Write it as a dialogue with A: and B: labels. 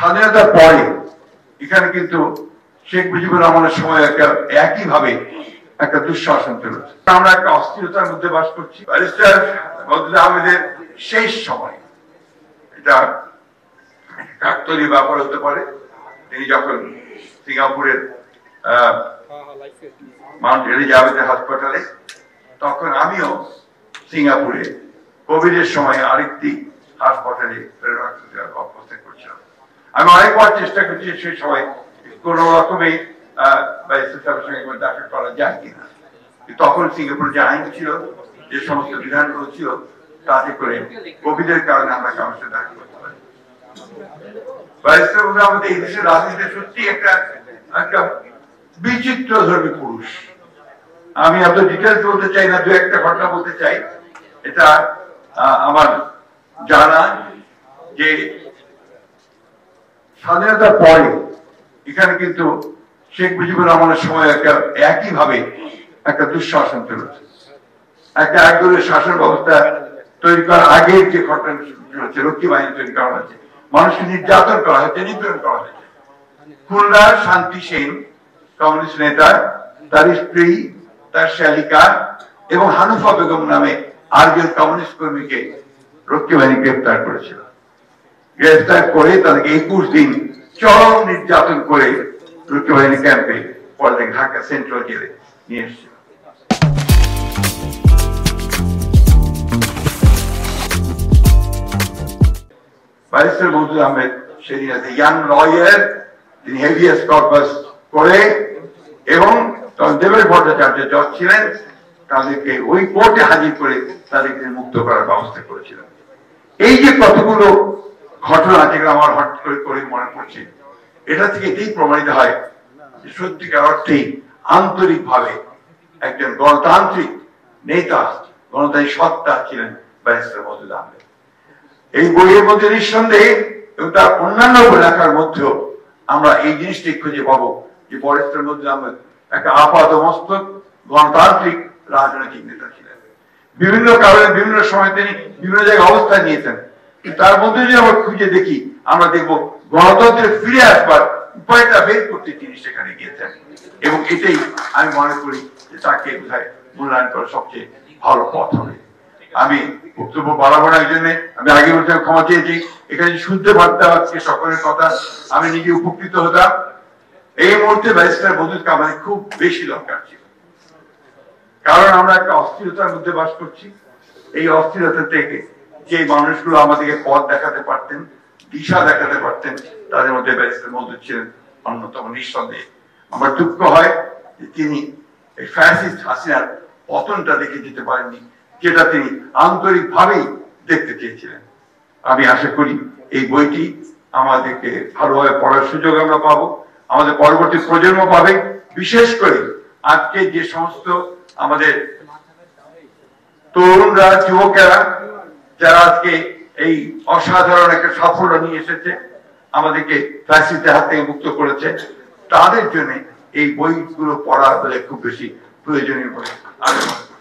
A: স্বাধীনতার পরে এখানে কিন্তু শেখ মুজিবুর রহমানের সময় একইভাবে একটা দুঃশাসন চলেছে। আমরা একটা অস্থিরতার মধ্যে বাস করছি। ব্যারিস্টার বদরুল আহমেদের শেষ সময়, এটা কাকতালীয় ব্যাপার হতে পারে, তিনি যখন সিঙ্গাপুরের মাউন্ট এলিজাবেথ হাসপাতালে, তখন আমিও সিঙ্গাপুরে কোভিডের সময় আরেকটি হাসপাতালে অবস্থান করছিলাম। আমি অনেকবার চেষ্টা করছি সেই সময় কোন রকমে সঙ্গে দেখা করা যায় কিনা। তখন সিঙ্গাপুরে যে আইন ছিল, যে সমস্ত বিধানগুলো ছিল, তাতে করে কোভিডের কারণে আমরা কারোর সাথে দেখা করতে পারি। ব্যারিস্টার বদরুল আহমেদ এই দেশের রাজনীতিতে সত্যি একটা বিচিত্র ধর্মী পুরুষ। আমি এত ডিটেলস বলতে চাই না, দু একটা ঘটনা বলতে চাই। এটা আমার জানা যে স্বাধীনতার পরে এখানে কিন্তু শেখ মুজিবুর রহমানের সময় একইভাবে একটা দুঃশাসন চলেছে। একটা একদলীয় শাসন ব্যবস্থা তৈরি করার আগের যে ঘটনা চলেছে, রক্ষী বাহিনী তৈরি করা হয়েছে, মানুষকে নির্যাতন করা হয়েছে, নিপীড়ন করা হয়েছে। খুলনার শান্তি সেন কমিউনিস্ট নেতা, তার স্ত্রী, তার শ্যালিকা এবং হানুফা বেগম নামে আরেকজন কমিউনিস্ট কর্মীকে রক্ষী বাহিনী গ্রেফতার করেছিল। গ্রেফতার করে তাদেরকে 21 দিন চরম নির্যাতন করে রক্ষী বাহিনী ক্যাম্পে পরে ঢাকা সেন্ট্রাল জেলে নিয়ে এসেছিল। ব্যারিস্টার বদরুল আহমেদ সেদিন ইয়াং লয়ার, তিনি হেভিয়াস কর্পাস করে এবং দেবের ভট্টাচার্য জজ ছিলেন, তাদেরকে ওই কোর্টে হাজির করে তাদেরকে মুক্ত করার ব্যবস্থা করেছিলেন। এই যে কতগুলো ঘটনা যেগুলো আমার হট করে মনে পড়ছে, এটা থেকে এটাই প্রমাণিত হয় যে সত্যিকার অর্থেই আন্তরিকভাবে একজন গণতান্ত্রিক নেতা, গণতান্ত্রিক সত্তা ছিলেন ব্যারিস্টার বদরুল আহমেদ। এই বইয়ের মধ্যে নিঃসন্দেহে এবং তার অন্যান্য লেখার মধ্যেও আমরা এই জিনিসটি খুঁজে পাবো যে ব্যারিস্টার বদরুল আহমেদ একটা আপাতমস্তক গণতান্ত্রিক রাজনৈতিক নেতা ছিলেন। বিভিন্ন কারণে বিভিন্ন সময় তিনি বিভিন্ন জায়গায় অবস্থান নিয়েছেন, তার মধ্যে যদি আমরা খুঁজে দেখি, আমরা দেখবো গণতন্ত্রে ফিরে আসবার উপায়টা বের করতে তিনি সেখানে গিয়েছেন। এবং এটাই আমি মনে করি যে তাকে বোধহয় মূল্যায়ন করা সবচেয়ে ভালো পথ হবে। আমি বক্তব্য বাড়াবো না, এই জন্য আমি আগে বলতে ক্ষমা চেয়েছি। এখানে শুনতে পারতাম আজকে সকলের কথা, আমি নিজে উপকৃত হতাম। এই মুহূর্তে ব্যারিস্টার বদরুলকে আমাদের খুব বেশি দরকার ছিল, কারণ আমরা একটা অস্থিরতার মধ্যে বাস করছি। এই অস্থিরতা থেকে যে মানুষগুলো আমাদেরকে পথ দেখাতে পারতেন, দিশা দেখাতে পারতেন, তাদের মধ্যে ব্যারিস্টার বদরুল ছিলেন অন্যতম, নিঃসন্দেহে। আমার দুঃখ হয় যে তিনি এই ফ্যাসিস্ট হাসিনার পতনটা দেখে যেতে পারেননি, যেটা তিনি আন্তরিকভাবেই দেখতে চেয়েছিলেন। আমি আশা করি এই বইটি আমাদেরকে ভালোভাবে পড়ার সুযোগ আমরা পাবো, আমাদের পরবর্তী প্রজন্ম পাবে। বিশেষ করে আজকে যে সমস্ত আমাদের তরুণরা, যুবকেরা যারা আজকে এই অসাধারণ একটা সাফল্য নিয়ে এসেছে, আমাদেরকে ফ্যাসিস্টের হাত থেকে মুক্ত করেছে, তাদের জন্য এই বইগুলো পড়া বলে খুব বেশি প্রয়োজনীয় বলে আমি মনে করি।